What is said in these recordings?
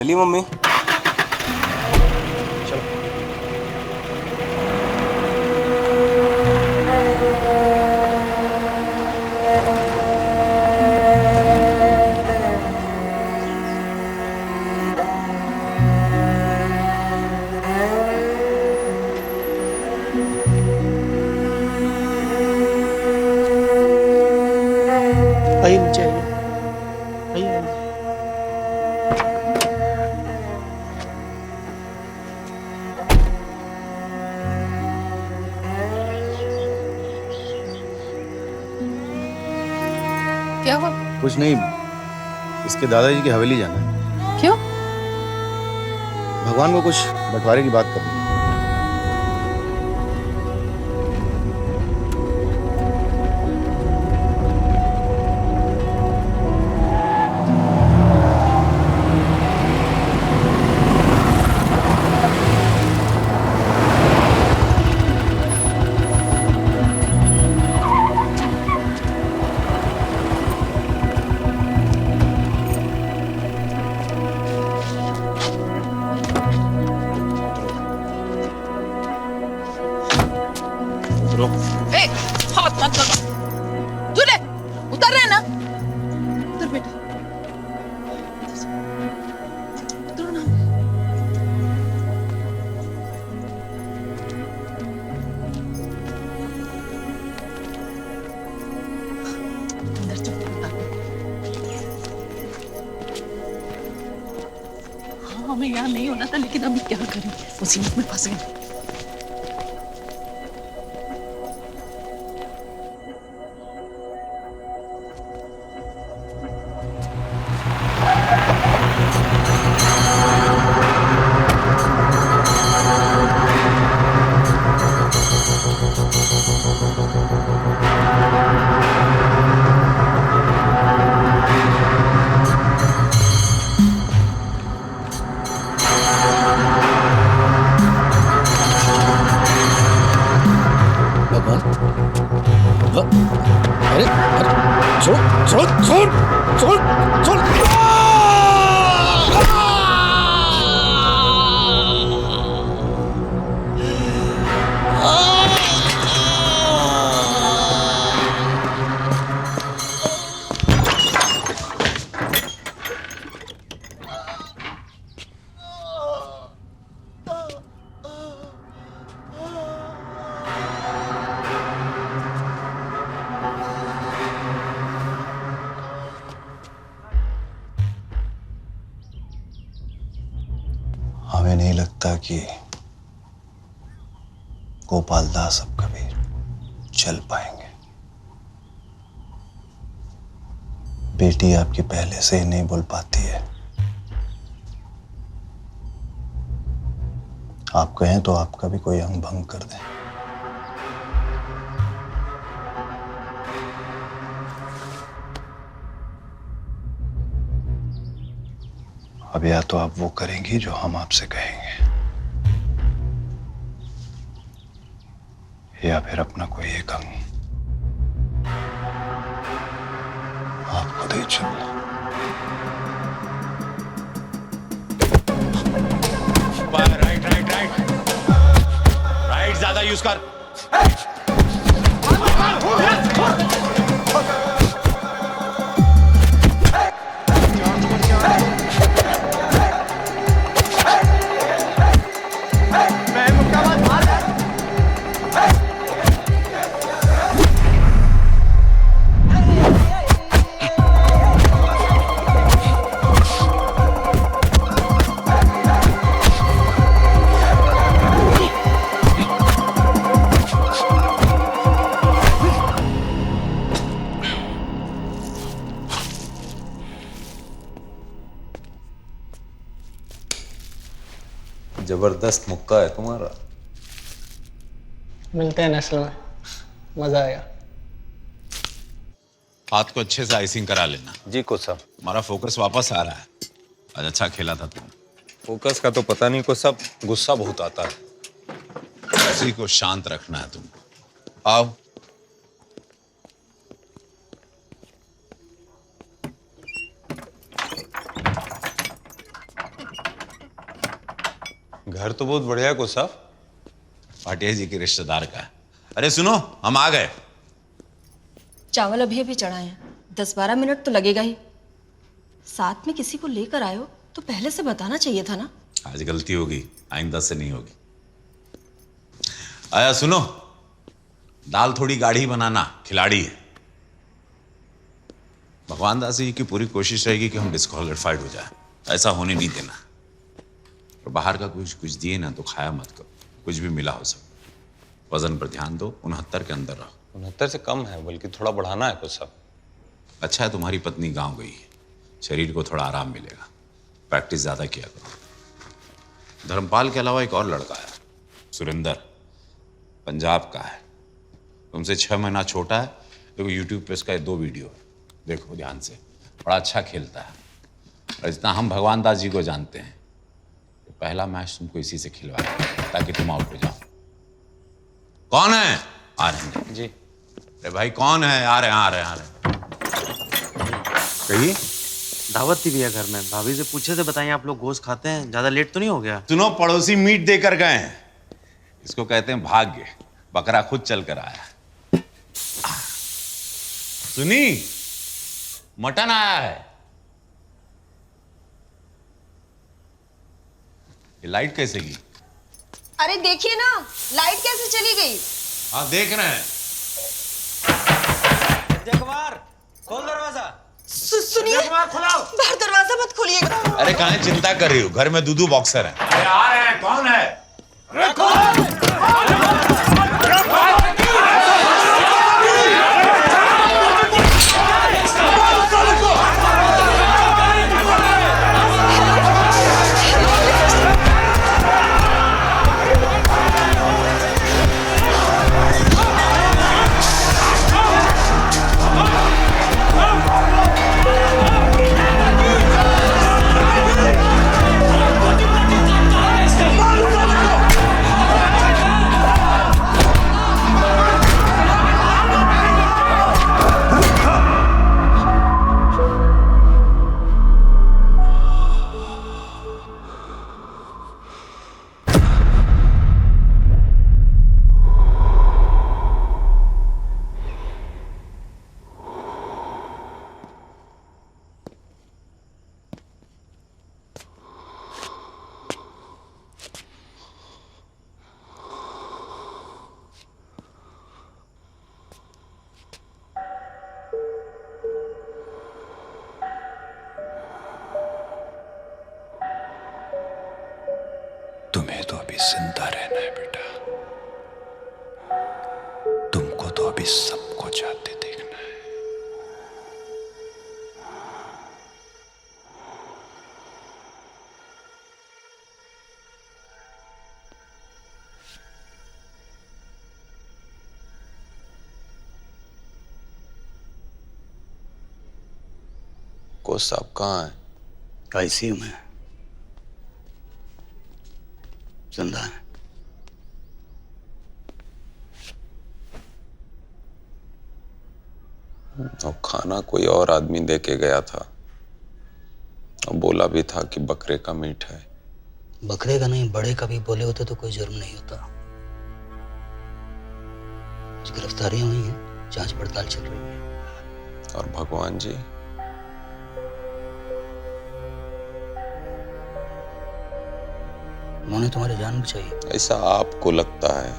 चलिए मम्मी। चलो। आइए नीचे आइए। आइए आइए। क्या हुआ? कुछ नहीं, इसके दादाजी की हवेली जाना है। क्यों? भगवान को कुछ बंटवारे की बात करनी है। उतरो। ए, हाथ मत लगा। तूने उतर रहे ना? उतर बेटा। उतरो ना। अंदर चुप कर। हाँ, हमें यहाँ नहीं होना था, लेकिन अभी क्या करें, मुसीबत में फंस गए। अरे अरे छोड़ छोड़ छोड़ छोड़ छोड़। हमें नहीं लगता कि गोपाल दास अब कभी चल पाएंगे। बेटी आपकी पहले से ही नहीं बोल पाती है। आप कहें तो आपका भी कोई अंग भंग कर दें। अब या तो आप वो करेंगी जो हम आपसे कहेंगे, या फिर अपना कोई एक अंग आप खुद ही चुनना। राइट राइट राइट राइट, ज्यादा यूज कर। जबरदस्त मुक्का है तुम्हारा। मिलते हैं नेशनल में, मजा आएगा। हाथ को अच्छे से आइसिंग करा लेना। जी कोच साहब। हमारा फोकस वापस आ रहा है। आज अच्छा खेला था तुम। फोकस का तो पता नहीं कोच साहब, गुस्सा बहुत आता है। उसी को शांत रखना है तुम। आओ। घर तो बहुत बढ़िया है कुछ साहब। भाटिया जी के रिश्तेदार का है। अरे सुनो, हम आ गए। चावल अभी अभी चढ़ाए हैं, 10-12 मिनट तो लगेगा ही। साथ में किसी को लेकर आए हो तो पहले से बताना चाहिए था ना। आज गलती होगी, आइंदा से नहीं होगी। आया सुनो, दाल थोड़ी गाढ़ी बनाना, खिलाड़ी है। भगवान दास जी की पूरी कोशिश रहेगी कि हम डिस्क्वालिफाइड हो जाए, ऐसा होने नहीं देना। और बाहर का कुछ दिए ना तो खाया मत करो, कुछ भी मिला हो सब। वजन पर ध्यान दो, 69 के अंदर रहो। 69 से कम है, बल्कि थोड़ा बढ़ाना है कुछ साहब। अच्छा है तुम्हारी पत्नी गांव गई है, शरीर को थोड़ा आराम मिलेगा। प्रैक्टिस ज्यादा किया करो। धर्मपाल के अलावा एक और लड़का है, सुरेंद्र, पंजाब का है। तुमसे 6 महीना छोटा है। देखो यूट्यूब पे इसका 2 वीडियो है, देखो ध्यान से। बड़ा अच्छा खेलता है। और जितना हम भगवान दास जी को जानते हैं, तो पहला मैच तुमको इसी से खिलवाया ताकि तुम आउट हो जाओ। कौन है? आ रहे हैं जी। अरे भाई कौन है? आ रहे हैं। कहिए। दावत थी भैया घर में, भाभी से पूछे थे, बताइए आप लोग गोश्त खाते हैं, ज्यादा लेट तो नहीं हो गया? सुनो, पड़ोसी मीट देकर गए हैं। इसको कहते हैं भाग्य। बकरा खुद चल कर आया। सुनी, मटन आया है। ये लाइट कैसे की? अरे देखिए ना, लाइट कैसे चली गई। हाँ देख रहे हैं। कुमार, खोल दरवाजा। सुनिए, बाहर दरवाजा मत खोलिएगा। अरे काहे चिंता कर रही हो, घर में दूधू बॉक्सर है। अरे आ रहे हैं, कौन है? तुम्हें तो अभी जिंदा रहना है बेटा। तुमको तो अभी सबको जाते देखना है। कोच साहब कहाँ है? आईसीयू में जिंदा है। और खाना कोई और आदमी दे के गया था और बोला भी था कि बकरे का मीट है। बकरे का नहीं, बड़े का भी बोले होते तो कोई जुर्म नहीं होता। कुछ गिरफ्तारियां हुई हैं, जांच पड़ताल चल रही है। और भगवान जी? उन्होंने तुम्हारी जान बचाई। ऐसा आपको लगता है?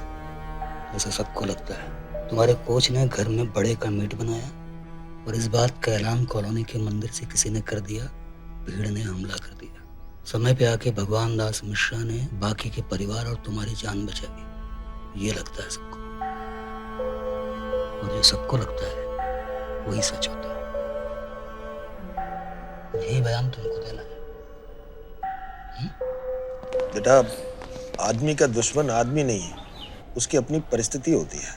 ऐसा सबको लगता है। तुम्हारे कोच ने घर में बड़े का मीट बनाया और इस बात का ऐलान कॉलोनी के मंदिर से किसी ने कर दिया। भीड़ ने हमला कर दिया। समय पे आके भगवान दास मिश्रा ने बाकी के परिवार और तुम्हारी जान बचाई। ये लगता है सबको, और जो सबको लगता है वही सच होता है। यही बयान तुमको देना है। बेटा, आदमी का दुश्मन आदमी नहीं है, उसकी अपनी परिस्थिति होती है।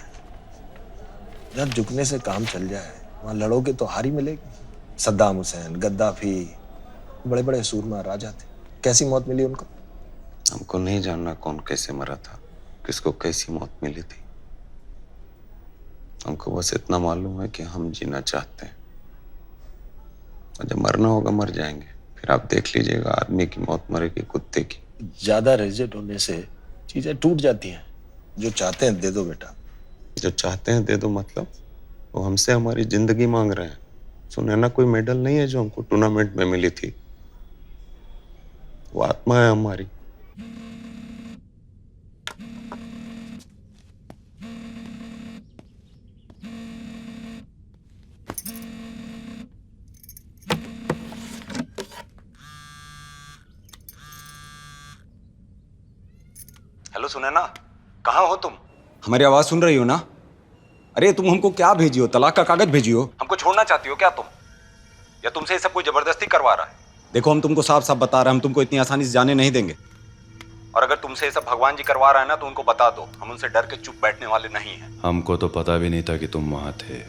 जहाँ झुकने से काम चल जाए वहाँ लड़ोगे तो हार ही मिलेगी। सद्दाम हुसैन, गद्दाफी, बड़े बड़े सूरमा राजा थे। कैसी मौत मिली उनको? हमको नहीं जानना कौन कैसे मरा था, किसको कैसी मौत मिली थी। हमको बस इतना मालूम है कि हम जीना चाहते हैं, और जब मरना होगा मर जाएंगे। फिर आप देख लीजिएगा, आदमी की मौत मरेगी, कुत्ते की। ज्यादा रिजिड होने से चीजें टूट जाती हैं। जो चाहते हैं दे दो बेटा। जो चाहते हैं दे दो मतलब? वो हमसे हमारी जिंदगी मांग रहे हैं। सुनैना कोई मेडल नहीं है जो हमको टूर्नामेंट में मिली थी। वो आत्मा है हमारी। हेलो सुनैना, कहाँ हो तुम? हमारी आवाज सुन रही हो ना? अरे तुम हमको क्या भेजी हो? तलाक का कागज भेजी हो? हमको छोड़ना चाहती हो क्या तुम? या तुमसे ये सब कोई जबरदस्ती करवा रहा है? देखो हम तुमको साफ साफ बता रहे हैं, हम तुमको इतनी आसानी से जाने नहीं देंगे। और अगर तुमसे ये सब भगवान जी करवा रहा है ना तो उनको बता दो, हम उनसे डर के चुप बैठने वाले नहीं हैं। हमको तो पता भी नहीं था कि तुम वहां थे।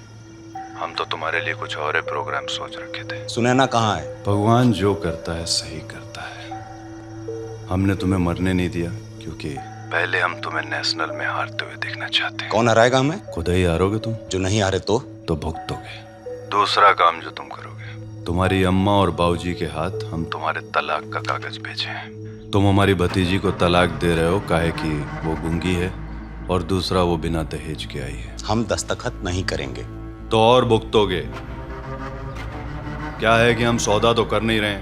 हम तो तुम्हारे लिए कुछ और प्रोग्राम सोच रखे थे। सुनैना कहाँ है? भगवान जो करता है सही करता है। हमने तुम्हें मरने नहीं दिया क्योंकि पहले हम तुम्हें नेशनल में हारते हुए देखना चाहते हैं। कौन हराएगा हमें? खुद ही हारोगे तुम। जो नहीं हारे तो भुगतोगे। दूसरा काम जो तुम करोगे, तुम्हारी अम्मा और बाबूजी के हाथ हम तुम्हारे तलाक का कागज भेजे हैं। तुम हमारी भतीजी को तलाक दे रहे हो काहे कि वो गूंगी है और दूसरा वो बिना दहेज के आई है। हम दस्तखत नहीं करेंगे तो और भुगतोगे। क्या है कि हम सौदा तो कर नहीं रहे,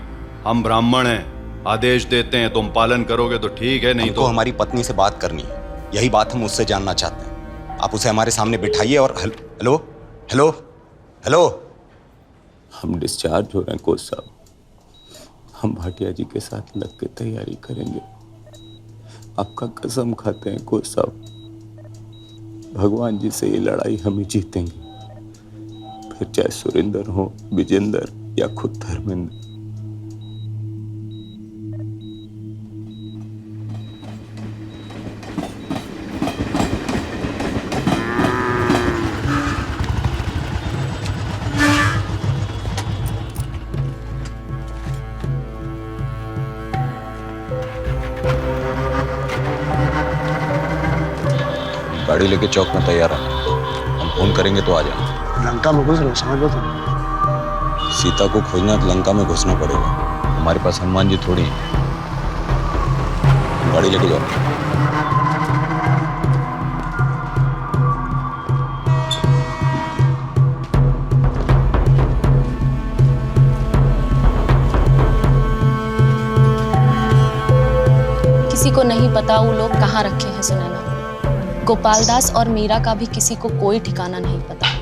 हम ब्राह्मण हैं। आदेश देते हैं, तुम पालन करोगे तो ठीक है, नहीं तो हमारी पत्नी से बात करनी है। यही बात हम उससे जानना चाहते हैं। आप उसे हमारे सामने बिठाइए और हेलो हेलो हेलो। हम डिस्चार्ज हो रहे हैं कोच साहब। हम भाटिया जी के साथ लग के तैयारी करेंगे। आपका कसम खाते हैं कोच साहब, भगवान जी से ये लड़ाई हम ही जीतेंगे, फिर चाहे सुरेंद्र हो, विजेंद्र या खुद धर्मेंद्र। गाड़ी लेके चौक में तैयार है, हम फोन करेंगे तो आ जाना। लंका में घुस रहे, समझ लो तुम। सीता को खोजना तो लंका में घुसना पड़ेगा। हमारे पास हनुमान जी थोड़ी है। गाड़ी लेके जाओ। किसी को नहीं पता वो लोग कहाँ रखे हैं सुनैना। गोपाल दास और मीरा का भी किसी को कोई ठिकाना नहीं पता।